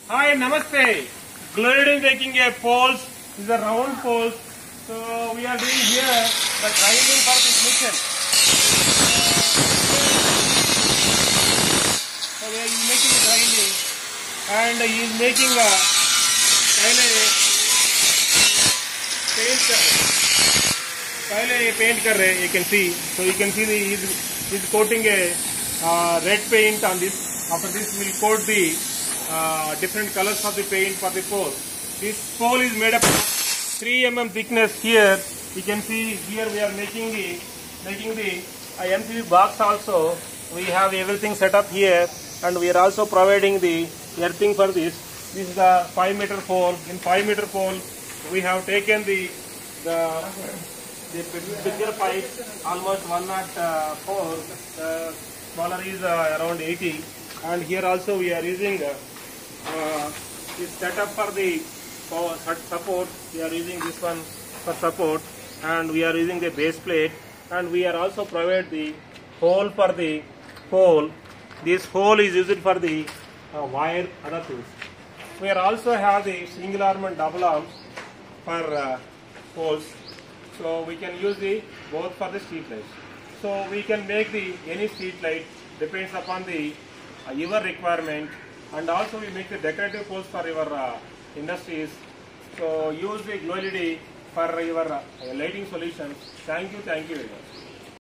Hi, Namaste. Gloled is making a poles. These are round poles. So we are doing here the grinding for this mission. So we are making the grinding, and he is making a paint कर रहे. You can see. So you can see he is coating a red paint on this. After this, we will coat the different colors of the paint for the pole. This pole is made up of 3 mm thickness. Here you can see here we are making the MCB box also. We have everything set up here, and we are also providing the earthing for this. This is the 5 meter pole. In 5 meter pole, we have taken the bigger pipe, almost 104. Smaller is around 80. And here also we are using this setup for the support. We are using this one for support, and we are using the base plate, and we are also provide the hole for the pole. This hole is used for the wire, other things. We are also have the single arm and double arm for poles, so we can use the both for the street lights. So we can make the any street light depends upon the your requirement, and also we make the decorative poles for your industries. So use the Gloled for your lighting solutions. Thank you very much.